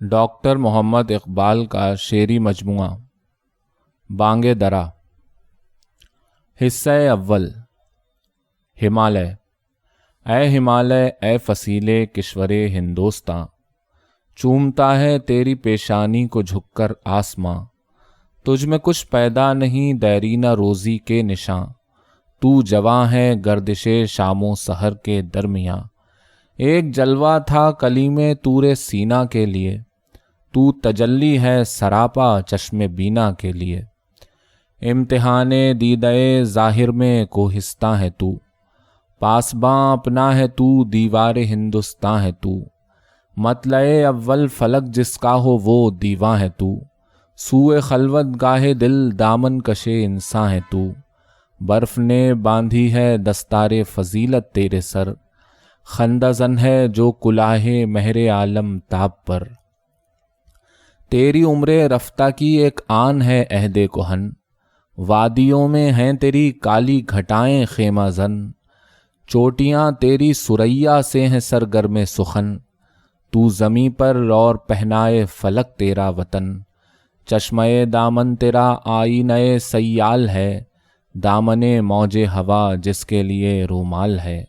Doctor محمد اقبال کا شعری مجموعہ بانگ درا۔ حصہ اول۔ ہمالیہ۔ اے ہمالیہ، اے فصیلے کشور ہندوستاں، چومتا ہے تیری پیشانی کو جھک کر آسماں۔ تجھ میں کچھ پیدا نہیں دیرینہ روزی کے نشاں، تو جواں ہے گردش شام و سحر کے درمیاں۔ ایک جلوہ تھا کلیم طور سینا کے لیے، تو تجلی ہے سراپا چشم بینا کے لیے۔ امتحان دیدہ ظاہر میں کوہستاں ہے تو، پاسباں اپنا ہے تو دیوار ہندوستاں ہے تو۔ مطلع اول فلک جس کا ہو وہ دیواں ہے تو، سوئے خلوت گاہ دل دامن کشے انساں ہے تو۔ برف نے باندھی ہے دستار فضیلت تیرے سر، خندہ زن ہے جو کلاہ مہر عالم تاب پر۔ تیری عمر رفتہ کی ایک آن ہے عہد کہن، وادیوں میں ہیں تیری کالی گھٹائیں خیمہ زن۔ چوٹیاں تیری ثریا سے ہیں سرگرم سخن، تو زمیں پر اور پہنائے فلک تیرا وطن۔ چشمہ دامن تیرا آئینہ سیال ہے، دامن موج ہوا جس کے لیے رومال ہے۔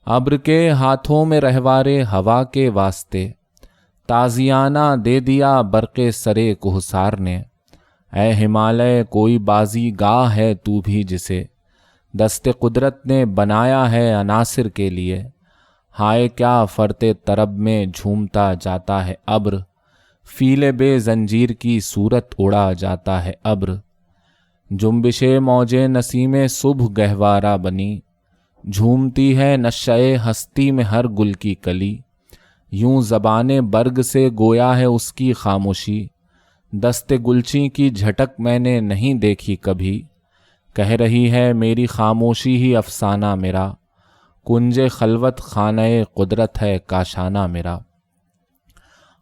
ابر کے ہاتھوں میں رہوار ہوا کے واسطے، تازیانہ دے دیا برق سرے کوہسار نے۔ اے ہمالیہ، کوئی بازی گاہ ہے تو بھی جسے دست قدرت نے بنایا ہے عناصر کے لیے۔ ہائے کیا فرط طرب میں جھومتا جاتا ہے ابر، فیل بے زنجیر کی صورت اڑا جاتا ہے ابر۔ جنبش موج نسیم صبح گہوارہ بنی، جھومتی ہے نشہ ہستی میں ہر گل کی کلی۔ یوں زبان برگ سے گویا ہے اس کی خاموشی، دست گلچی کی جھٹک میں نے نہیں دیکھی کبھی۔ کہہ رہی ہے میری خاموشی ہی افسانہ میرا، کنج خلوت خانہ قدرت ہے کاشانہ میرا۔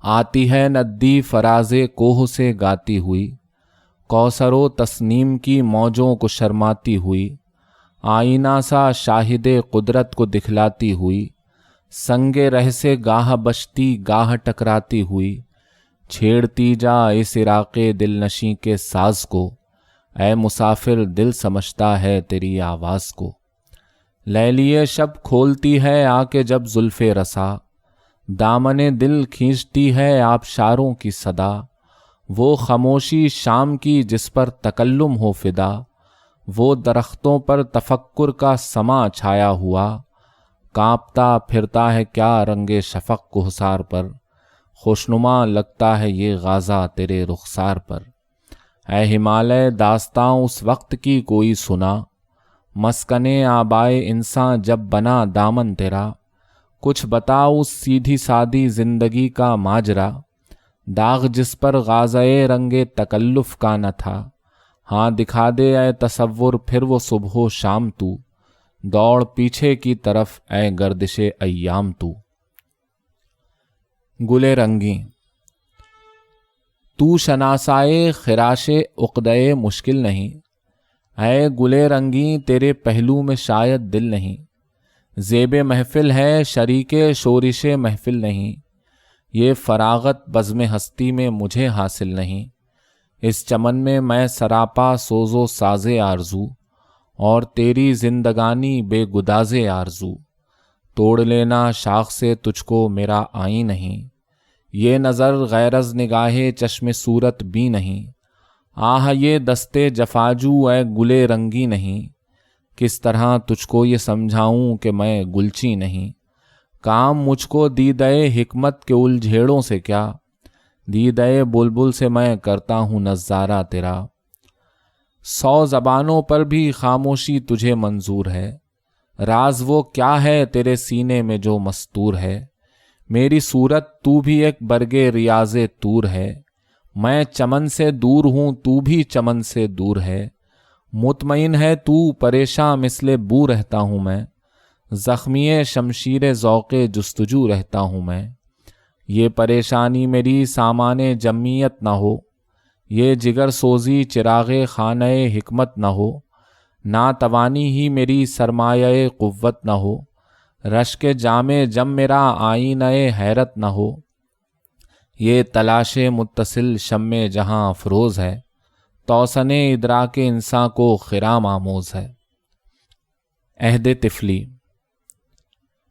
آتی ہے ندی فراز کوہ سے گاتی ہوئی، کوثر و تسنیم کی موجوں کو شرماتی ہوئی۔ آئینہ سا شاہد قدرت کو دکھلاتی ہوئی، سنگ رہ سے گاہ بچتی گاہ ٹکراتی ہوئی۔ چھیڑتی جا اس عراق دل نشیں کے ساز کو، اے مسافر دل سمجھتا ہے تیری آواز کو۔ لیلی شب کھولتی ہے آ کے جب زلف رسا، دامن دل کھینچتی ہے آبشاروں کی صدا۔ وہ خاموشی شام کی جس پر تکلم ہو فدا، وہ درختوں پر تفکر کا سما چھایا ہوا۔ کانپتا پھرتا ہے کیا رنگ شفق کوہسار پر، خوشنما لگتا ہے یہ غازہ تیرے رخسار پر۔ اے ہمالیہ، داستاں اس وقت کی کوئی سنا، مسکن آبائے انساں جب بنا دامن تیرا۔ کچھ بتا اس سیدھی سادی زندگی کا ماجرا، داغ جس پر غازۂ رنگ تکلف کا نہ تھا۔ ہاں دکھا دے اے تصور پھر وہ صبح و شام تو، دوڑ پیچھے کی طرف اے گردش ایام تو۔ گل رنگی۔ تو شناسائے خراش عقدۂ مشکل نہیں، اے گل رنگی تیرے پہلو میں شاید دل نہیں۔ زیب محفل ہے شریک شورش محفل نہیں، یہ فراغت بزم ہستی میں مجھے حاصل نہیں۔ اس چمن میں سراپا سوز و ساز آرزو، اور تیری زندگانی بے گداز آرزو۔ توڑ لینا شاخ سے تجھ کو میرا آئیں نہیں، یہ نظر غیرز نگاہ چشم صورت بھی نہیں۔ آہ یہ دستے جفاجو اے گلے رنگی نہیں، کس طرح تجھ کو یہ سمجھاؤں کہ میں گلچی نہیں۔ کام مجھ کو دیدہ حکمت کے الجھیڑوں سے کیا، دیدہ بلبل سے میں کرتا ہوں نظارہ تیرا۔ 100 زبانوں پر بھی خاموشی تجھے منظور ہے، راز وہ کیا ہے تیرے سینے میں جو مستور ہے۔ میری صورت تو بھی ایک برگ ریاض طور ہے، میں چمن سے دور ہوں تو بھی چمن سے دور ہے۔ مطمئن ہے تو پریشاں مثل بو رہتا ہوں میں، زخمی شمشیر ذوق جستجو رہتا ہوں میں۔ یہ پریشانی میری سامان جمعیت نہ ہو، یہ جگر سوزی چراغ خانہ حکمت نہ ہو۔ ناتوانی ہی میری سرمایہ قوت نہ ہو، رشک جام جم میرا آئینہ حیرت نہ ہو۔ یہ تلاش متصل شمع جہاں افروز ہے، توسن ادراک انسان کو خرام آموز ہے۔ عہد طفلی۔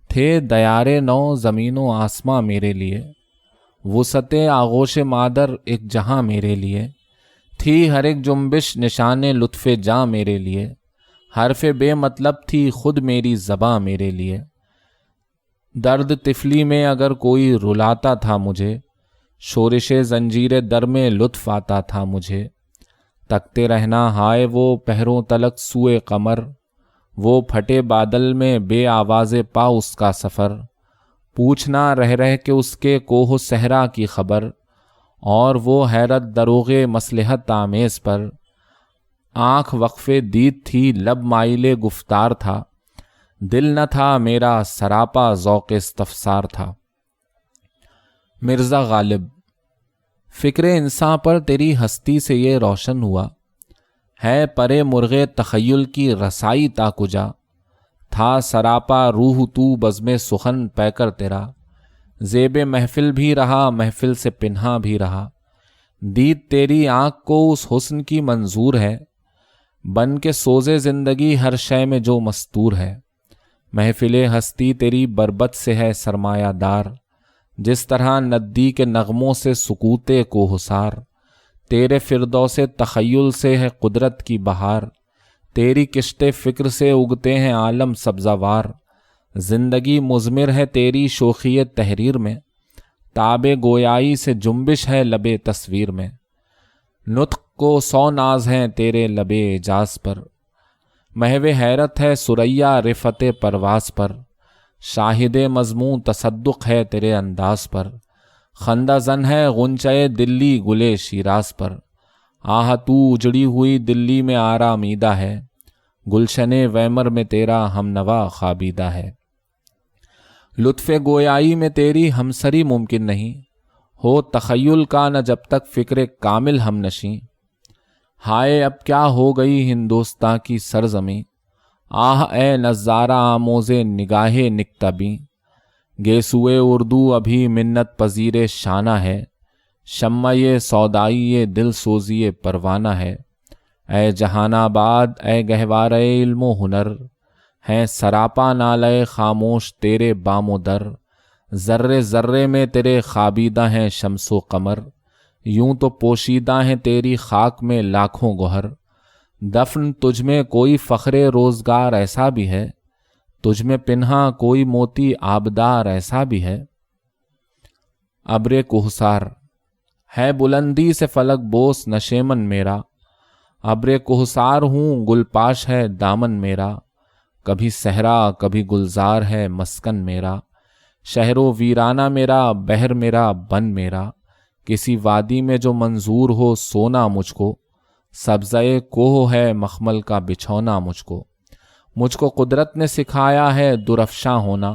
تھے دیار نو زمین و آسماں میرے لیے، وسعت آغوش مادر ایک جہاں میرے لیے، تھی ہر ایک جنبش نشان لطف جاں میرے لیے، حرف بے مطلب تھی خود میری زباں میرے لیے۔ درد طفلی میں اگر کوئی رلاتا تھا مجھے، شورش زنجیر در میں لطف آتا تھا مجھے۔ تکتے رہنا ہائے وہ پہروں تلک سوئے قمر، وہ پھٹے بادل میں بے آواز پا اس کا سفر۔ پوچھنا رہ رہ کے اس کے کوہ صحرا کی خبر، اور وہ حیرت دروغ مصلحت آمیز پر۔ آنکھ وقفے دید تھی، لب مائل گفتار تھا، دل نہ تھا میرا سراپا ذوق استفسار تھا۔ مرزا غالب۔ فکر انسان پر تیری ہستی سے یہ روشن ہوا ہے، پرے مرغے تخیل کی رسائی تا کجا۔ تھا سراپا روح تو بزم سخن پے کر تیرا، زیب محفل بھی رہا محفل سے پنہا بھی رہا۔ دید تیری آنکھ کو اس حسن کی منظور ہے، بن کے سوزے زندگی ہر شے میں جو مستور ہے۔ محفل ہستی تیری بربت سے ہے سرمایہ دار، جس طرح ندی کے نغموں سے سکوتے کو حسار۔ تیرے فردوس تخیل سے ہے قدرت کی بہار، تیری کشت فکر سے اگتے ہیں عالم سبزہ وار۔ زندگی مضمر ہے تیری شوخی تحریر میں، تاب گویائی سے جنبش ہے لب تصویر میں۔ نطق کو 100 ناز ہیں تیرے لب اعجاز پر، محو حیرت ہے ثریا رفعت پرواز پر۔ شاہد مضمون تصدق ہے تیرے انداز پر، خندہ زن ہے غنچۂ دلی گلے شیراز پر۔ آہ تو اجڑی ہوئی دلی میں آرامیدہ ہے، گلشن ویمر میں تیرا ہم نوا خوابیدہ ہے۔ لطف گویائی میں تیری ہمسری ممکن نہیں، ہو تخیل کا نہ جب تک فکر کامل ہم نشیں۔ ہائے اب کیا ہو گئی ہندوستاں کی سرزمیں، آہ اے نظارہ آموز نگاہ نکتبیں۔ گیسوئے اردو ابھی منت پذیر شانہ ہے، شمع سودائی دل سوزی پروانہ ہے۔ اے جہان آباد اے گہوارہ علم و ہنر، ہیں سراپا نالے خاموش تیرے بام و در۔ ذرے ذرے میں تیرے خوابیدہ ہیں شمس و قمر، یوں تو پوشیدہ ہیں تیری خاک میں لاکھوں گوہر۔ دفن تجھ میں کوئی فخر روزگار ایسا بھی ہے، تجھ میں پنہا کوئی موتی آبدار ایسا بھی ہے۔ ابر کوہسار۔ ہے بلندی سے فلک بوس نشیمن میرا، ابر کوہسار ہوں گل پاش ہے دامن میرا۔ کبھی صحرا کبھی گلزار ہے مسکن میرا، شہر و ویرانہ میرا بحر میرا بن میرا۔ کسی وادی میں جو منظور ہو سونا مجھ کو، سبزۂ کوہ ہے مخمل کا بچھونا مجھ کو۔ مجھ کو قدرت نے سکھایا ہے درفشاں ہونا،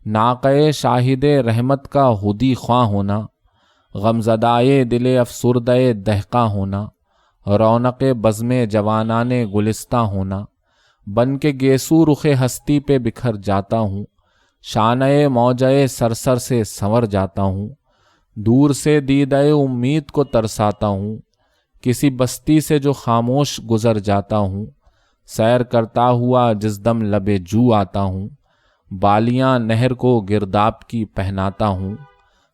ناقہ شاہد رحمت کا خودی خواں ہونا۔ غمزدائے دل افسردہ دہقاں ہونا، رونق بزم جوانان گلستاں ہونا۔ بن کے گیسو رخ ہستی پہ بکھر جاتا ہوں، شانہ موجہ سرسر سے سنور جاتا ہوں۔ دور سے دیدہ امید کو ترساتا ہوں، کسی بستی سے جو خاموش گزر جاتا ہوں۔ سیر کرتا ہوا جس دم لب جو آتا ہوں، بالیاں نہر کو گرداب کی پہناتا ہوں۔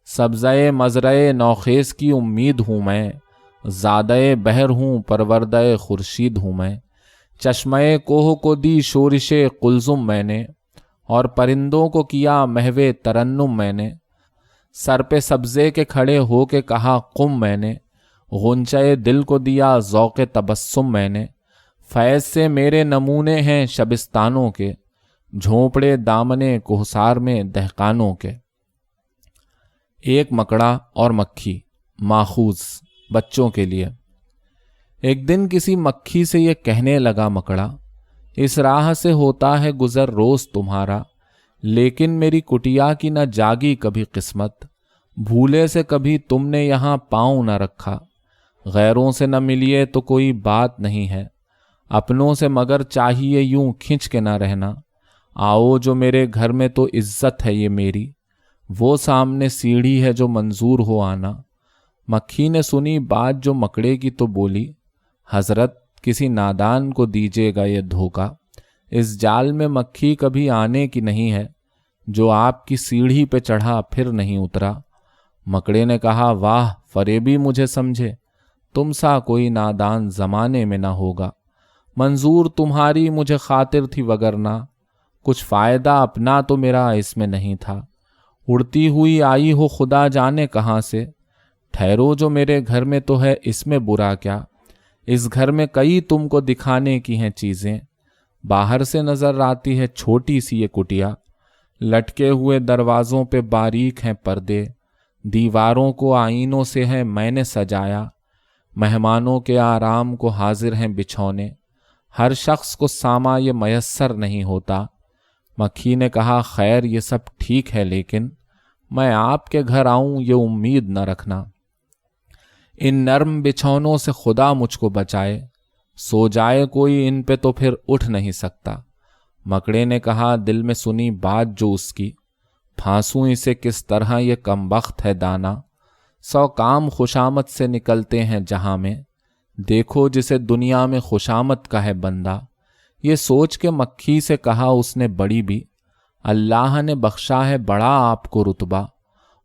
سبزۂ مزرعے نوخیز کی امید ہوں میں، زادہ بحر ہوں پروردہ خورشید ہوں میں۔ چشمہ کوہ کو دی شورش قلزم میں نے، اور پرندوں کو کیا محو ترنم میں نے۔ سر پہ سبزے کے کھڑے ہو کے کہا قم میں نے، غنچۂ دل کو دیا ذوق تبسم میں نے۔ فیض سے میرے نمونے ہیں شبستانوں کے، جھونپڑے دامنے کوہسار میں دہقانوں کے۔ ایک مکڑا اور مکھی، ماخوذ بچوں کے لیے۔ ایک دن کسی مکھی سے یہ کہنے لگا مکڑا، اس راہ سے ہوتا ہے گزر روز تمہارا، لیکن میری کٹیا کی نہ جاگی کبھی قسمت۔ بھولے سے کبھی تم نے یہاں پاؤں نہ رکھا، غیروں سے نہ ملیے تو کوئی بات نہیں ہے، اپنوں سے مگر چاہیے یوں کھنچ کے نہ رہنا۔ آؤ جو میرے گھر میں تو عزت ہے یہ میری، وہ سامنے سیڑھی ہے جو منظور ہو آنا۔ مکھی نے سنی بات جو مکڑے کی تو بولی، حضرت کسی نادان کو دیجیے گا یہ دھوکا، اس جال میں مکھی کبھی آنے کی نہیں ہے، جو آپ کی سیڑھی پہ چڑھا پھر نہیں اترا۔ مکڑے نے کہا، واہ فریبی مجھے سمجھے، تم سا کوئی نادان زمانے میں نہ ہوگا، منظور تمہاری مجھے خاطر تھی وگرنہ کچھ فائدہ اپنا تو میرا اس میں نہیں تھا، اڑتی ہوئی آئی ہو خدا جانے کہاں سے، ٹھہرو جو میرے گھر میں تو ہے اس میں برا کیا، اس گھر میں کئی تم کو دکھانے کی ہیں چیزیں، باہر سے نظر آتی ہے چھوٹی سی یہ کٹیا، لٹکے ہوئے دروازوں پہ باریک ہیں پردے، دیواروں کو آئینوں سے ہے میں نے سجایا، مہمانوں کے آرام کو حاضر ہیں بچھونے، ہر شخص کو ساما یہ میسر نہیں ہوتا۔ مکھی نے کہا، خیر یہ سب ٹھیک ہے لیکن میں آپ کے گھر آؤں یہ امید نہ رکھنا، ان نرم بچھونوں سے خدا مجھ کو بچائے، سو جائے کوئی ان پہ تو پھر اٹھ نہیں سکتا۔ مکڑے نے کہا، دل میں سنی بات جو اس کی، پھانسوں اسے کس طرح یہ کمبخت ہے دانا، 100 کام خوشامد سے نکلتے ہیں جہاں میں، دیکھو جسے دنیا میں خوشامد کا ہے بندہ۔ یہ سوچ کے مکھی سے کہا اس نے بڑی بھی، اللہ نے بخشا ہے بڑا آپ کو رتبہ،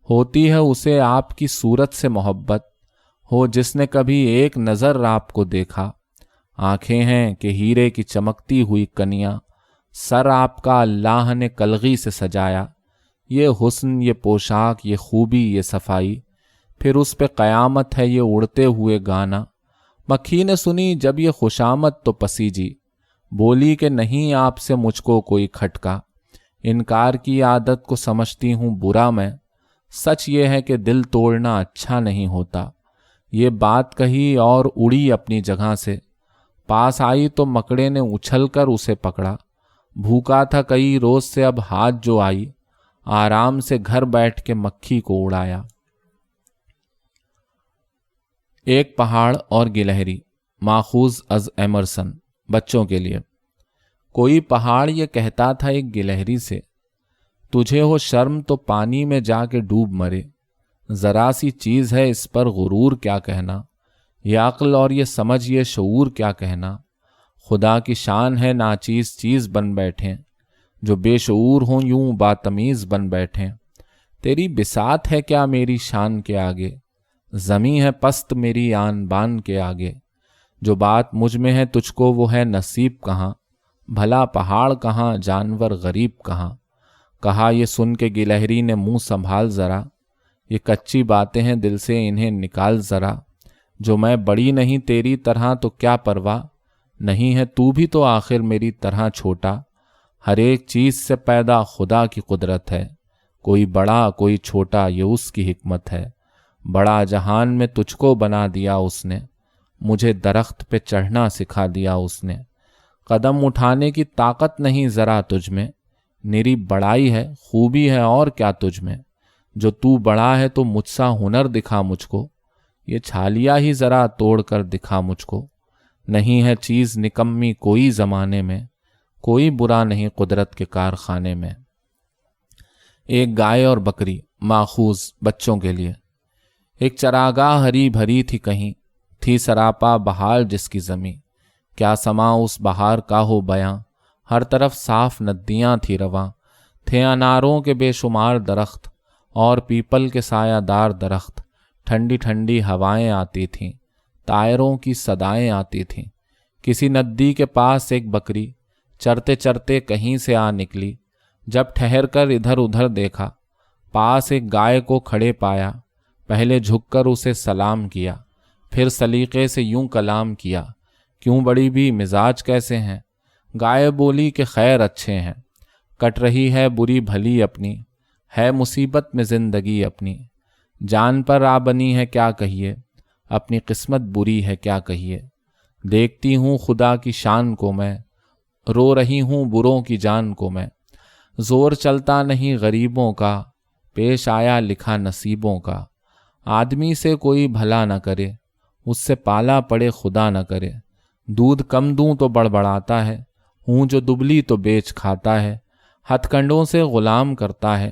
ہوتی ہے اسے آپ کی صورت سے محبت، ہو جس نے کبھی ایک نظر آپ کو دیکھا، آنکھیں ہیں کہ ہیرے کی چمکتی ہوئی کنیاں، سر آپ کا اللہ نے کلغی سے سجایا، یہ حسن یہ پوشاک یہ خوبی یہ صفائی، پھر اس پہ قیامت ہے یہ اڑتے ہوئے گانا۔ مکھی نے سنی جب یہ خوشامد تو پسیجی، بولی کہ نہیں آپ سے مجھ کو کوئی کھٹکا، انکار کی عادت کو سمجھتی ہوں برا میں، سچ یہ ہے کہ دل توڑنا اچھا نہیں ہوتا۔ یہ بات کہی اور اڑی اپنی جگہ سے، پاس آئی تو مکڑے نے اچھل کر اسے پکڑا، بھوکا تھا کئی روز سے اب ہاتھ جو آئی، آرام سے گھر بیٹھ کے مکھی کو اڑایا۔ ایک پہاڑ اور گلہری، ماخوذ از ایمرسن، بچوں کے لیے۔ کوئی پہاڑ یہ کہتا تھا ایک گلہری سے، تجھے ہو شرم تو پانی میں جا کے ڈوب مرے، ذرا سی چیز ہے اس پر غرور کیا کہنا، یہ عقل اور یہ سمجھ یہ شعور کیا کہنا، خدا کی شان ہے ناچیز چیز بن بیٹھیں، جو بے شعور ہوں یوں باتمیز بن بیٹھیں، تیری بساط ہے کیا میری شان کے آگے، زمیں ہے پست میری آن بان کے آگے، جو بات مجھ میں ہے تجھ کو وہ ہے نصیب کہاں، بھلا پہاڑ کہاں جانور غریب کہاں۔ کہا یہ سن کے گلہری نے منہ سنبھال ذرا، یہ کچی باتیں ہیں دل سے انہیں نکال ذرا، جو میں بڑی نہیں تیری طرح تو کیا پرواہ، نہیں ہے تو بھی تو آخر میری طرح چھوٹا، ہر ایک چیز سے پیدا خدا کی قدرت ہے، کوئی بڑا کوئی چھوٹا یہ اس کی حکمت ہے، بڑا جہان میں تجھ کو بنا دیا اس نے، مجھے درخت پہ چڑھنا سکھا دیا اس نے، قدم اٹھانے کی طاقت نہیں ذرا تجھ میں، میری بڑائی ہے خوبی ہے اور کیا تجھ میں، جو تو بڑا ہے تو مجھ سا ہنر دکھا مجھ کو، یہ چھالیا ہی ذرا توڑ کر دکھا مجھ کو، نہیں ہے چیز نکمی کوئی زمانے میں، کوئی برا نہیں قدرت کے کارخانے میں۔ ایک گائے اور بکری، ماخوذ بچوں کے لیے۔ ایک چراگاہ ہری بھری تھی کہیں، تھی سراپا بہار جس کی زمیں، کیا سما اس بہار کا ہو بیاں، ہر طرف صاف ندیاں تھی رواں، تھے اناروں کے بے شمار درخت اور پیپل کے سایہ دار درخت، ٹھنڈی ٹھنڈی ہوائیں آتی تھیں، طائروں کی صدائیں آتی تھیں۔ کسی ندی کے پاس ایک بکری چرتے چرتے کہیں سے آ نکلی، جب ٹھہر کر ادھر ادھر دیکھا، پاس ایک گائے کو کھڑے پایا، پہلے جھک کر اسے سلام کیا، پھر سلیقے سے یوں کلام کیا، کیوں بڑی بھی مزاج کیسے ہیں؟ گائے بولی کہ خیر اچھے ہیں، کٹ رہی ہے بری بھلی اپنی، ہے مصیبت میں زندگی اپنی، جان پر آ بنی ہے کیا کہیے، اپنی قسمت بری ہے کیا کہیے، دیکھتی ہوں خدا کی شان کو میں، رو رہی ہوں بروں کی جان کو میں، زور چلتا نہیں غریبوں کا، پیش آیا لکھا نصیبوں کا، آدمی سے کوئی بھلا نہ کرے، اس سے پالا پڑے خدا نہ کرے، دودھ کم دوں تو بڑبڑاتا ہے، ہوں جو دبلی تو بیچ کھاتا ہے، ہتھ کنڈوں سے غلام کرتا ہے،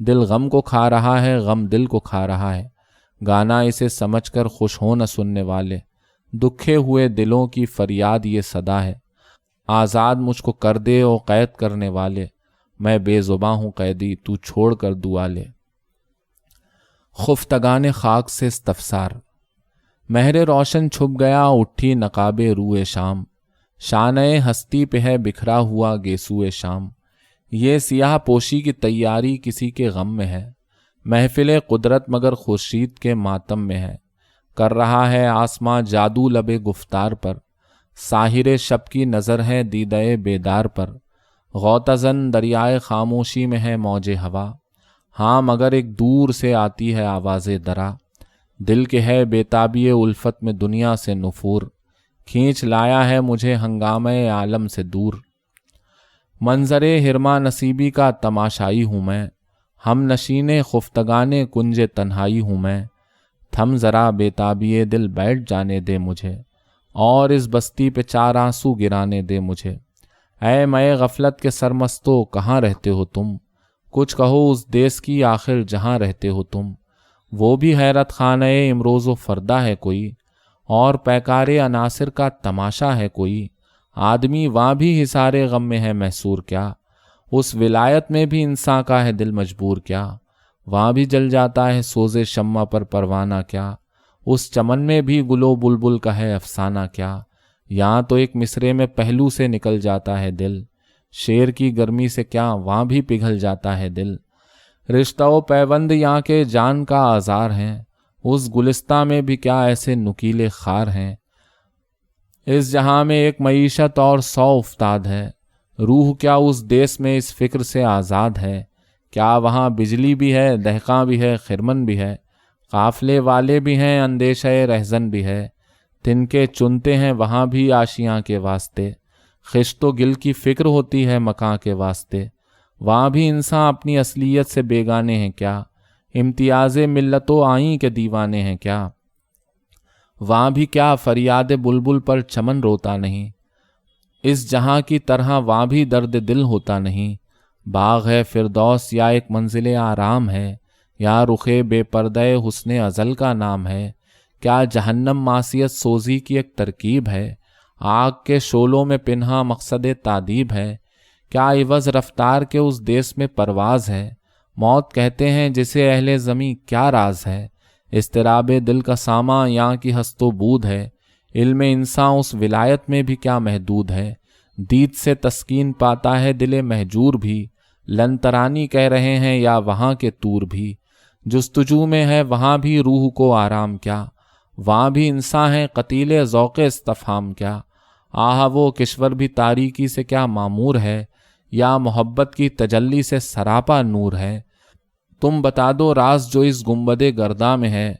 دل غم کو کھا رہا ہے، غم دل کو کھا رہا ہے، گانا اسے سمجھ کر خوش ہو نہ سننے والے، دکھے ہوئے دلوں کی فریاد یہ صدا ہے، آزاد مجھ کو کر دے او قید کرنے والے، میں بے زباں ہوں قیدی تو چھوڑ کر دعا لے۔ خفتگان خاک سے استفسار۔ مہر روشن چھپ گیا اٹھی نقاب روئے شام، شانہ ہستی پہ ہے بکھرا ہوا گیسوئے شام، یہ سیاہ پوشی کی تیاری کسی کے غم میں ہے، محفل قدرت مگر خورشید کے ماتم میں ہے، کر رہا ہے آسماں جادو لبے گفتار پر، ساحر شب کی نظر ہے دیدہ بیدار پر، غوطہ زن دریائے خاموشی میں ہے موج ہوا، ہاں مگر ایک دور سے آتی ہے آواز درا، دل کے ہے بیتابی الفت میں دنیا سے نفور، کھینچ لایا ہے مجھے ہنگامہ عالم سے دور، منظر ہرما نصیبی کا تماشائی ہوں میں، ہم نشین خفتگان کنج تنہائی ہوں میں، تھم ذرا بیتابی دل بیٹھ جانے دے مجھے، اور اس بستی پہ چار آنسو گرانے دے مجھے، اے میں غفلت کے سرمستو کہاں رہتے ہو تم، کچھ کہو اس دیس کی آخر جہاں رہتے ہو تم، وہ بھی حیرت خانہ امروز و فردا ہے کوئی، اور پیکار عناصر کا تماشا ہے کوئی، آدمی وہاں بھی حصار غم میں ہے محصور کیا، اس ولایت میں بھی انسان کا ہے دل مجبور کیا، وہاں بھی جل جاتا ہے سوز شمع پر پروانہ کیا، اس چمن میں بھی گلو بلبل کا ہے افسانہ کیا، یہاں تو ایک مصرے میں پہلو سے نکل جاتا ہے دل، شیر کی گرمی سے کیا وہاں بھی پگھل جاتا ہے دل، رشتہ و پیوند یہاں کے جان کا آزار ہیں، اس گلستہ میں بھی کیا ایسے نکیلے خار ہیں، اس جہاں میں ایک معیشت اور 100 افتاد ہے، روح کیا اس دیس میں اس فکر سے آزاد ہے، کیا وہاں بجلی بھی ہے دہقاں بھی ہے خرمن بھی ہے، قافلے والے بھی ہیں اندیشہ رہزن بھی ہے، تنکے چنتے ہیں وہاں بھی آشیاں کے واسطے، خشت و گل کی فکر ہوتی ہے مکاں کے واسطے، وہاں بھی انسان اپنی اصلیت سے بیگانے ہیں کیا، امتیاز ملت و آئیں کے دیوانے ہیں کیا، وہاں بھی کیا فریاد بلبل پر چمن روتا نہیں، اس جہاں کی طرح وہاں بھی درد دل ہوتا نہیں، باغ ہے فردوس یا ایک منزل آرام ہے، یا رخے بے پردہ حسن ازل کا نام ہے، کیا جہنم معصیت سوزی کی ایک ترکیب ہے، آگ کے شعلوں میں پنہا مقصد تعذیب ہے، کیا عوض رفتار کے اس دیس میں پرواز ہے، موت کہتے ہیں جسے اہل زمیں کیا راز ہے، اضطراب دل کا ساماں یہاں کی ہست و بود ہے، علم انسان اس ولایت میں بھی کیا محدود ہے، دید سے تسکین پاتا ہے دل مہجور بھی، لن ترانی کہہ رہے ہیں یا وہاں کے طور بھی، جستجو میں ہے وہاں بھی روح کو آرام کیا، وہاں بھی انسان ہے قتیل ذوق استفہام کیا، آہ وہ کشور بھی تاریکی سے کیا معمور ہے، یا محبت کی تجلی سے سراپا نور ہے، تم بتا دو راز جو اس گنبد گرداں میں ہے،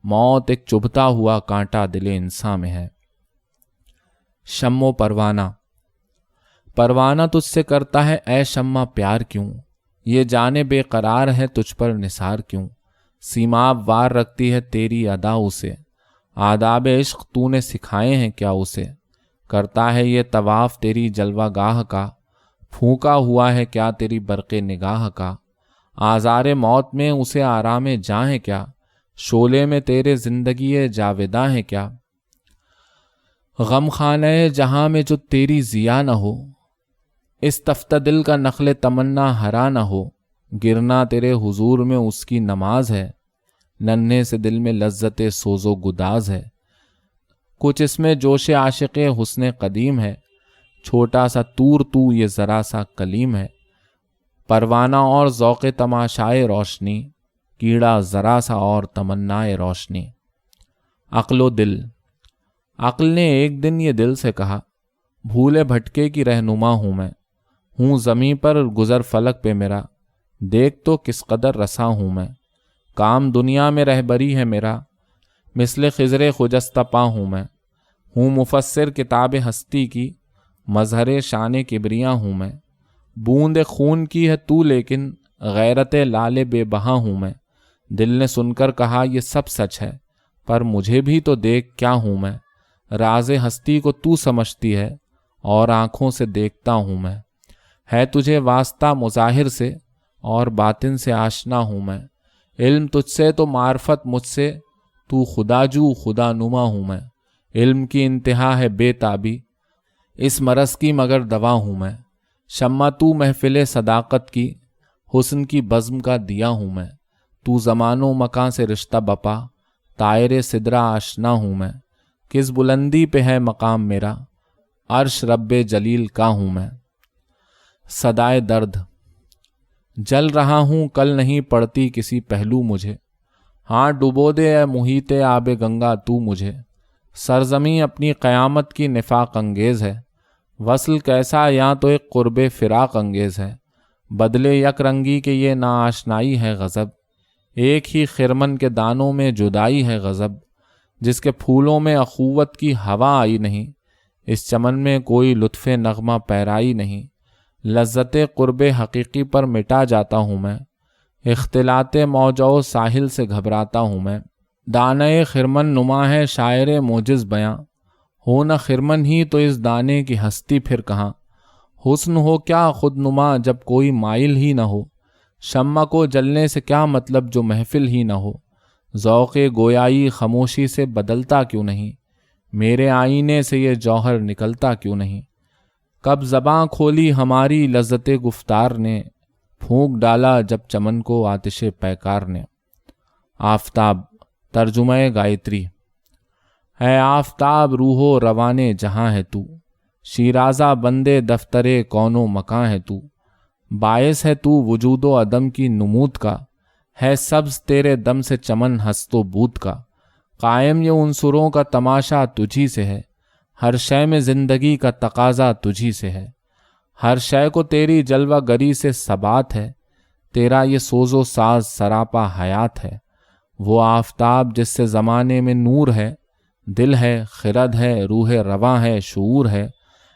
موت ایک چبھتا ہوا کانٹا دل انسان میں ہے۔ شمع و پروانہ۔ پروانہ تجھ سے کرتا ہے اے شمع پیار کیوں، یہ جانے بے قرار ہے تجھ پر نثار کیوں، سیماب وار رکھتی ہے تیری ادا اسے، آداب عشق تو نے سکھائے ہیں کیا اسے، کرتا ہے یہ طواف تیری جلوہ گاہ کا، پھونکا ہوا ہے کیا تیری برق نگاہ کا، آزار موت میں اسے آرام جاں ہے کیا، شعلے میں تیرے زندگی جاویداں ہے کیا، غم خانہ جہاں میں جو تیری ضیا نہ ہو، اس تفتہ دل کا نخل تمنا ہرا نہ ہو، گرنا تیرے حضور میں اس کی نماز ہے، ننھے سے دل میں لذت سوز و گداز ہے، کچھ اس میں جوش عاشق حسن قدیم ہے، چھوٹا سا طور تو یہ ذرا سا کلیم ہے، پروانہ اور ذوق تماشائے روشنی، کیڑا ذرا سا اور تمنائے روشنی۔ عقل و دل۔ عقل نے ایک دن یہ دل سے کہا، بھولے بھٹکے کی رہنما ہوں میں، ہوں زمیں پر گزر فلک پہ میرا، دیکھ تو کس قدر رسا ہوں میں، کام دنیا میں رہبری ہے میرا، مثل خضر خجستہ پا ہوں میں، ہوں مفسر کتاب ہستی کی، مظہر شان کبریاں ہوں میں، بوند خون کی ہے تو لیکن غیرت لال بے بہا ہوں میں، دل نے سن کر کہا یہ سب سچ ہے، پر مجھے بھی تو دیکھ کیا ہوں میں، راز ہستی کو تو سمجھتی ہے اور آنکھوں سے دیکھتا ہوں میں، ہے تجھے واسطہ مظاہر سے اور باطن سے آشنا ہوں میں، علم تجھ سے تو معرفت مجھ سے، تو خدا جو خدا نما ہوں میں، علم کی انتہا ہے بے تابی، اس مرض کی مگر دوا ہوں میں، شمع تو محفل صداقت کی، حسن کی بزم کا دیا ہوں میں، تو زمان و مکان سے رشتہ بپا، طائر سدرا آشنا ہوں میں، کس بلندی پہ ہے مقام میرا، عرش رب جلیل کا ہوں میں۔ صدائے درد، جل رہا ہوں کل نہیں پڑتی کسی پہلو مجھے، ہاں ڈبو دے اے محیط آب گنگا تو مجھے، سرزمیں اپنی قیامت کی نفاق انگیز ہے، وصل کیسا یا تو ایک قرب فراق انگیز ہے، بدلے یک رنگی کے یہ ناآشنائی ہے غضب، ایک ہی خرمن کے دانوں میں جدائی ہے غضب، جس کے پھولوں میں اخوت کی ہوا آئی نہیں، اس چمن میں کوئی لطف نغمہ پیرائی نہیں، لذت قرب حقیقی پر مٹا جاتا ہوں میں، اختلاط موجو ساحل سے گھبراتا ہوں میں، دانۂ خرمن نما ہے شاعر موجز بیاں، ہو نہ خرمن ہی تو اس دانے کی ہستی پھر کہاں، حسن ہو کیا خود نما جب کوئی مائل ہی نہ ہو، شمع کو جلنے سے کیا مطلب جو محفل ہی نہ ہو، ذوق گویائی خاموشی سے بدلتا کیوں نہیں، میرے آئینے سے یہ جوہر نکلتا کیوں نہیں، کب زباں کھولی ہماری لذت گفتار نے، پھونک ڈالا جب چمن کو آتش پیکار نے۔ آفتاب، ترجمہ گایتری۔ اے آفتاب روح و روانے جہاں ہے تو، شیرازہ بندے دفترے کون و مکاں ہے تو، باعث ہے تو وجود و عدم کی نمود کا، ہے سبز تیرے دم سے چمن ہست و بود کا، قائم یہ عنصروں کا تماشا تجھی سے ہے، ہر شے میں زندگی کا تقاضا تجھی سے ہے، ہر شے کو تیری جلوہ گری سے ثبات ہے، تیرا یہ سوز و ساز سراپا حیات ہے، وہ آفتاب جس سے زمانے میں نور ہے، دل ہے، خرد ہے، روح رواں ہے، شعور ہے،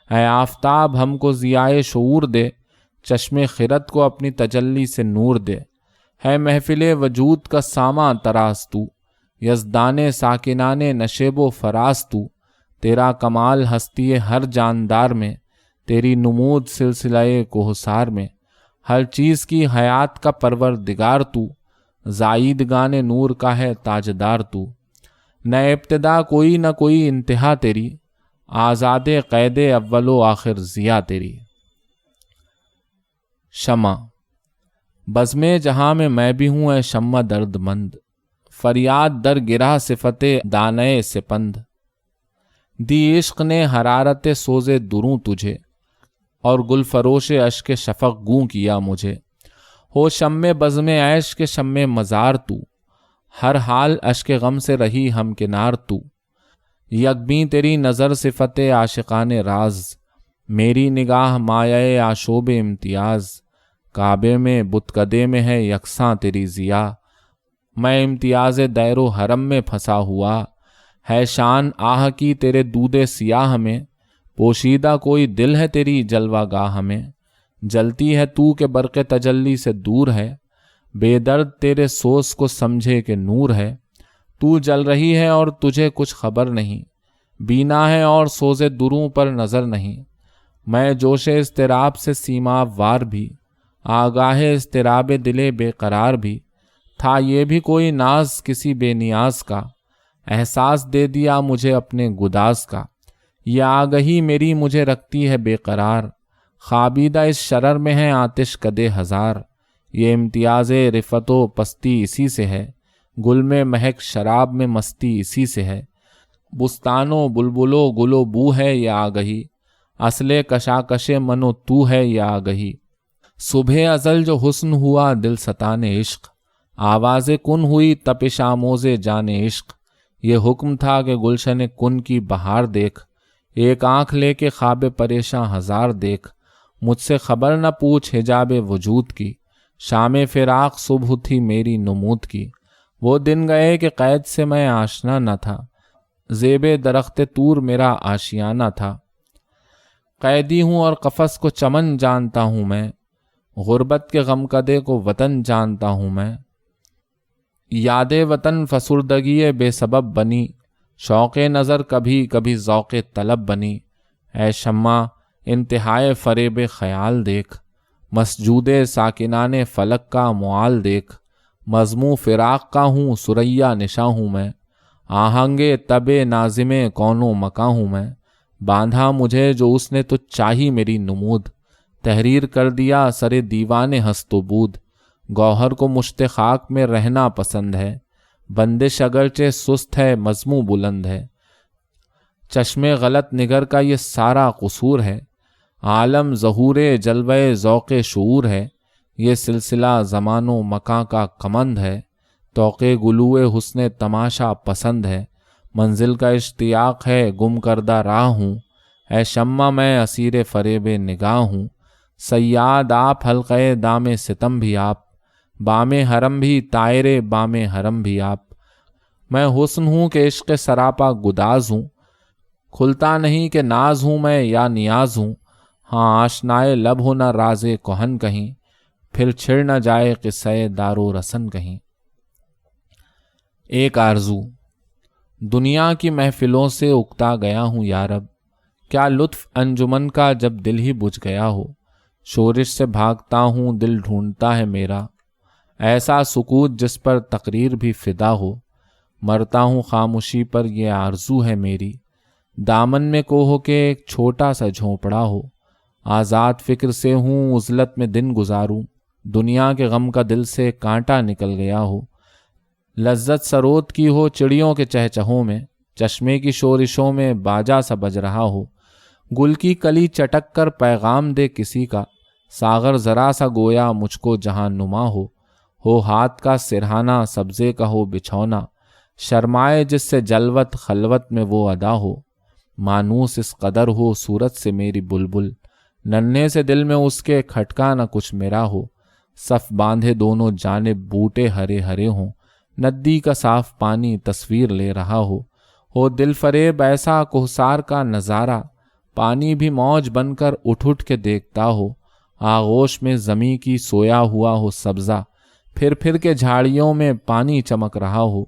اے آفتاب ہم کو ضیائے شعور دے، چشم خرد کو اپنی تجلی سے نور دے، ہے محفل وجود کا ساماں تراز تو، یزدان ساکنان نشیب و فراز تو، تیرا کمال ہستی ہر جاندار میں، تیری نمود سلسلہ کوہسار میں، ہر چیز کی حیات کا پروردگار تو، زائیدگان نور کا ہے تاجدار تو، نہ ابتدا کوئی نہ کوئی انتہا تیری، آزاد قید اول و آخر ضیا تیری۔ شمع، بزم جہاں میں بھی ہوں اے شمع درد مند، فریاد در گرہ صفت دانئے سپند، دی عشق نے حرارت سوز دروں تجھے، اور گل فروش اشک شفق گوں کیا مجھے، ہو شمع بزم عیش کے شمع مزار تو، ہر حال اشک غم سے رہی ہم کنار تو، یکبیں تیری نظر صفت عاشقان راز، میری نگاہ مایہ آشوب امتیاز، کعبے میں بتکدے میں ہے یکساں تیری ضیا، میں امتیاز دیر و حرم میں پھنسا ہوا، ہے شان آہ کی تیرے دودِ سیاہ میں، پوشیدہ کوئی دل ہے تیری جلوہ گاہ میں، جلتی ہے تو کہ برق تجلی سے دور ہے، بے درد تیرے سوز کو سمجھے کہ نور ہے، تو جل رہی ہے اور تجھے کچھ خبر نہیں، بینا ہے اور سوز دروں پر نظر نہیں، میں جوش اضطراب سے سیماب وار بھی، آگاہ اضطراب دل بے قرار بھی، تھا یہ بھی کوئی ناز کسی بے نیاز کا، احساس دے دیا مجھے اپنے گداز کا، یہ آگہی میری مجھے رکھتی ہے بے قرار، خوابیدہ اس شرر میں ہے آتش کدے ہزار، یہ امتیاز رفت و پستی اسی سے ہے، گل میں مہک شراب میں مستی اسی سے ہے، بستانوں بلبلو گلو بو ہے یہ آگہی، اصل کشاکش منو تو ہے یہ آگہی، صبح ازل جو حسن ہوا دل ستان عشق، آواز کن ہوئی تپش آموز جان عشق، یہ حکم تھا کہ گلشن کن کی بہار دیکھ، ایک آنکھ لے کے خواب پریشاں ہزار دیکھ، مجھ سے خبر نہ پوچھ حجاب وجود کی، شام فراق صبح تھی میری نمود کی، وہ دن گئے کہ قید سے میں آشنا نہ تھا، زیب درخت طور میرا آشیانہ تھا، قیدی ہوں اور قفس کو چمن جانتا ہوں میں، غربت کے غمکدے کو وطن جانتا ہوں میں، یاد وطن فسردگی بے سبب بنی، شوق نظر کبھی کبھی ذوق طلب بنی، اے شمع انتہائے فریب خیال دیکھ، مسجود ساکنان فلک کا معال دیکھ، مضموں فراق کا ہوں سریا نشاں ہوں میں، آہنگ تب نازم کون و مکاں ہوں میں، باندھا مجھے جو اس نے تو چاہی میری نمود، تحریر کر دیا سر دیوان ہست و بود، گوہر کو مشت خاک میں رہنا پسند ہے، بندش اگرچہ سست ہے مضموں بلند ہے، چشم غلط نگر کا یہ سارا قصور ہے، عالم ظہور جلوہ ذوق شعور ہے، یہ سلسلہ زمان و مکاں کا کمند ہے، توق گلوئے حسن تماشا پسند ہے، منزل کا اشتیاق ہے گم کردہ راہ ہوں، اے شمع میں اسیر فریب نگاہ ہوں، صیاد آپ حلقہ دام ستم بھی آپ، بام حرم بھی طائر بام حرم بھی آپ، میں حسن ہوں کہ عشق سراپا گداز ہوں، کھلتا نہیں کہ ناز ہوں میں یا نیاز ہوں، ہاں آشنائے لب ہو نہ راز کہن کہیں، پھر چھڑ نہ جائے قصہ دار و رسن کہیں۔ ایک آرزو۔ دنیا کی محفلوں سے اکتا گیا ہوں یارب، کیا لطف انجمن کا جب دل ہی بجھ گیا ہو، شورش سے بھاگتا ہوں دل ڈھونڈتا ہے میرا، ایسا سکوت جس پر تقریر بھی فدا ہو، مرتا ہوں خاموشی پر یہ آرزو ہے میری، دامن میں کوہ کے ایک چھوٹا سا جھونپڑا ہو، آزاد فکر سے ہوں عزلت میں دن گزاروں، دنیا کے غم کا دل سے کانٹا نکل گیا ہو، لذت سرود کی ہو چڑیوں کے چہچہوں میں، چشمے کی شورشوں میں باجا سا بج رہا ہو، گل کی کلی چٹک کر پیغام دے کسی کا، ساغر ذرا سا گویا مجھ کو جہاں نما ہو ہاتھ کا سرہانہ سبزے کا ہو بچھونا، شرمائے جس سے جلوت خلوت میں وہ ادا ہو، مانوس اس قدر ہو صورت سے میری بلبل، ننھے سے دل میں اس کے کھٹکا نہ کچھ میرا ہو، صف باندھے دونوں جانب بوٹے ہرے ہرے ہوں، ندی کا صاف پانی تصویر لے رہا ہو دل فریب ایسا کوہسار کا نظارہ، پانی بھی موج بن کر اٹھ اٹھ کے دیکھتا ہو، آغوش میں زمیں کی سویا ہوا ہو سبزہ، پھر کے جھاڑیوں میں پانی چمک رہا ہو،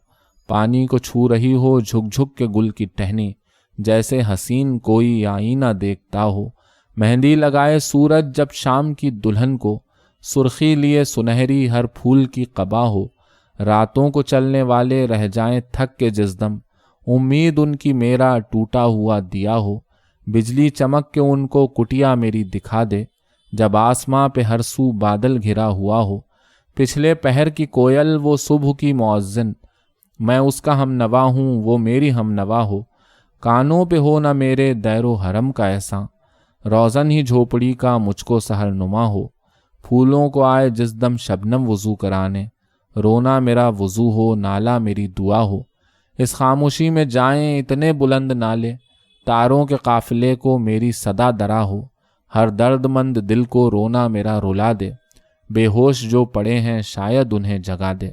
پانی کو چھو رہی ہو جھک جھک کے گل کی ٹہنی، جیسے حسین کوئی آئینہ دیکھتا ہو، مہندی لگائے سورج جب شام کی دلہن کو، سرخی لیے سنہری ہر پھول کی قبا ہو، راتوں کو چلنے والے رہ جائیں تھک کے جس دم، امید ان کی میرا ٹوٹا ہوا دیا ہو، بجلی چمک کے ان کو کٹیا میری دکھا دے، جب آسماں پہ ہر سو بادل گھرا ہوا ہو، پچھلے پہر کی کوئل وہ صبح کی مؤذن، میں اس کا ہم نوا ہوں وہ میری ہم نوا ہو، کانوں پہ ہو نہ میرے دیر و حرم کا ایسا، روزن ہی جھوپڑی کا مجھ کو سحر نما ہو، پھولوں کو آئے جس دم شبنم وضو کرانے، رونا میرا وضو ہو نالا میری دعا ہو، اس خاموشی میں جائیں اتنے بلند نالے، تاروں کے قافلے کو میری صدا درا ہو، ہر درد مند دل کو رونا میرا رلا دے، بے ہوش جو پڑے ہیں شاید انہیں جگا دے۔